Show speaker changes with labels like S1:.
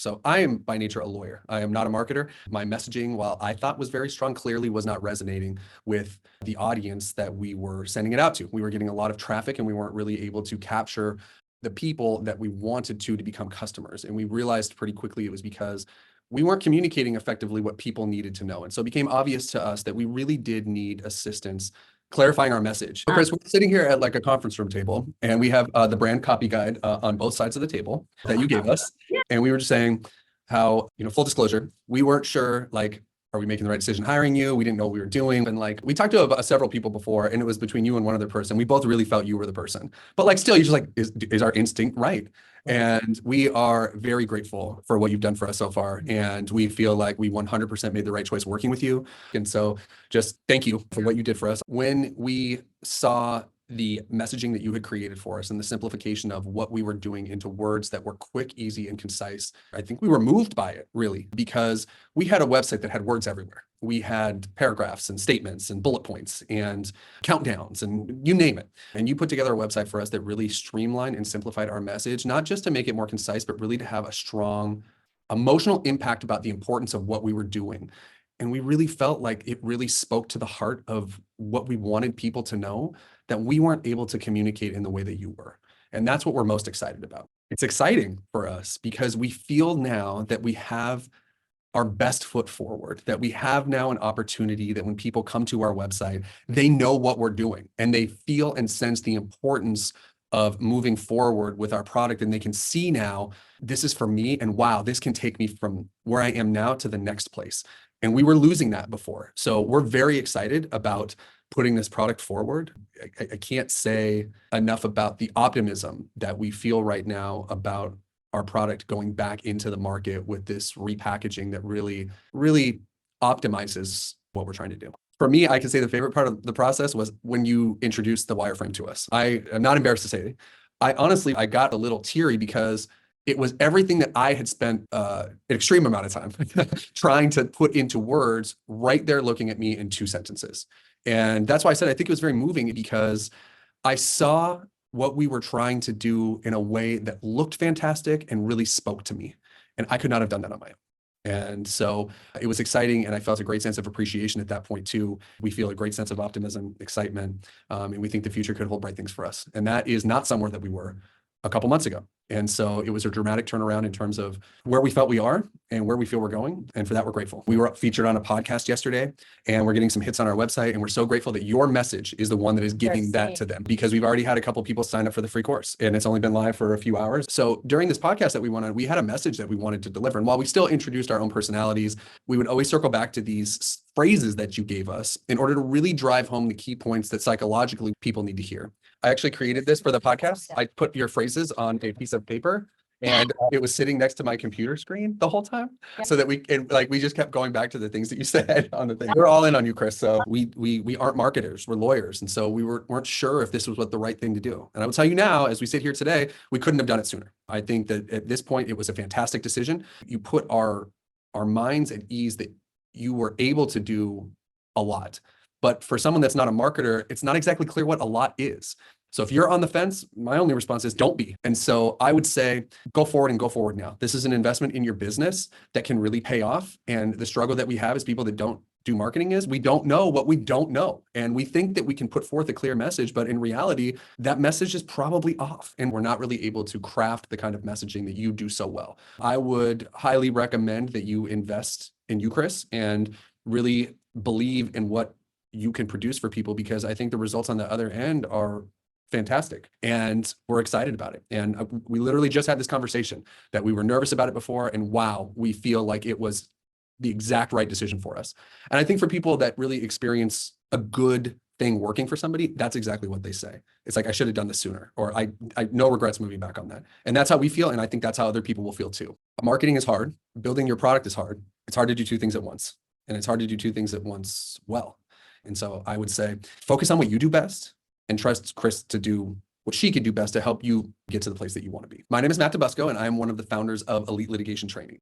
S1: So I am by nature a lawyer. I am not a marketer. My messaging, while I thought was very strong, clearly was not resonating with the audience that we were sending it out to. We were getting a lot of traffic and we weren't really able to capture the people that we wanted to become customers. And we realized pretty quickly it was because we weren't communicating effectively what people needed to know. And so it became obvious to us that we really did need assistance clarifying our message. So Chris, we're sitting here at like a conference room table, and we have the brand copy guide on both sides of the table that you gave us. And we were just saying how, full disclosure, we weren't sure, like, are we making the right decision hiring you? We didn't know what we were doing. And like, we talked to several people before, and it was between you and one other person. We both really felt you were the person. But like, still, you're just like, is our instinct right? And we are very grateful for what you've done for us so far. And we feel like we 100% made the right choice working with you. And so just thank you for what you did for us. When we saw the messaging that you had created for us and the simplification of what we were doing into words that were quick, easy, and concise, I think we were moved by it, really, because we had a website that had words everywhere. We had paragraphs and statements and bullet points and countdowns and you name it. And you put together a website for us that really streamlined and simplified our message, not just to make it more concise, but really to have a strong emotional impact about the importance of what we were doing. And we really felt like it really spoke to the heart of what we wanted people to know that we weren't able to communicate in the way that you were. And that's what we're most excited about. It's exciting for us because we feel now that we have our best foot forward, that we have now an opportunity that when people come to our website, they know what we're doing and they feel and sense the importance of moving forward with our product. And they can see now, this is for me, and wow, this can take me from where I am now to the next place. And we were losing that before. So we're very excited about putting this product forward. I can't say enough about the optimism that we feel right now about our product going back into the market with this repackaging that really, really optimizes what we're trying to do. For me, I can say the favorite part of the process was when you introduced the wireframe to us. I am not embarrassed to say, I got a little teary because it was everything that I had spent an extreme amount of time trying to put into words right there looking at me in 2 sentences. And that's why I said I think it was very moving because I saw what we were trying to do in a way that looked fantastic and really spoke to me. And I could not have done that on my own. And so it was exciting, and I felt a great sense of appreciation at that point too. We feel a great sense of optimism, excitement, and we think the future could hold bright things for us. And that is not somewhere that we were a couple months ago. And so it was a dramatic turnaround in terms of where we felt we are and where we feel we're going. And for that, we're grateful. We were featured on a podcast yesterday, and we're getting some hits on our website. And we're so grateful that your message is the one that is giving that to them, because we've already had a couple people sign up for the free course, and it's only been live for a few hours. So during this podcast that we had a message that we wanted to deliver. And while we still introduced our own personalities, we would always circle back to these phrases that you gave us in order to really drive home the key points that psychologically people need to hear. I actually created this for the podcast. I put your phrases on a piece of paper, and it was sitting next to my computer screen the whole time, so that we just kept going back to the things that you said on the thing. We're all in on you, Chris. So we aren't marketers, we're lawyers. And so we weren't sure if this was what the right thing to do. And I will tell you now, as we sit here today, we couldn't have done it sooner. I think that at this point, it was a fantastic decision. You put our minds at ease that you were able to do a lot. But for someone that's not a marketer, it's not exactly clear what a lot is. So if you're on the fence, my only response is don't be. And so I would say, go forward and go forward now. This is an investment in your business that can really pay off. And the struggle that we have as people that don't do marketing is we don't know what we don't know. And we think that we can put forth a clear message, but in reality, that message is probably off. And we're not really able to craft the kind of messaging that you do so well. I would highly recommend that you invest in you, Chris, and really believe in what you can produce for people, because I think the results on the other end are fantastic and we're excited about it. And we literally just had this conversation that we were nervous about it before, and wow, we feel like it was the exact right decision for us. And I think for people that really experience a good thing working for somebody, that's exactly what they say. It's like, I should have done this sooner, or I no regrets moving back on that. And that's how we feel. And I think that's how other people will feel too. Marketing is hard. Building your product is hard. It's hard to do 2 things at once, and it's hard to do 2 things at once well. And so I would say, focus on what you do best and trust Chris to do what she could do best to help you get to the place that you want to be. My name is Matt DeBusco, and I am one of the founders of Elite Litigation Training.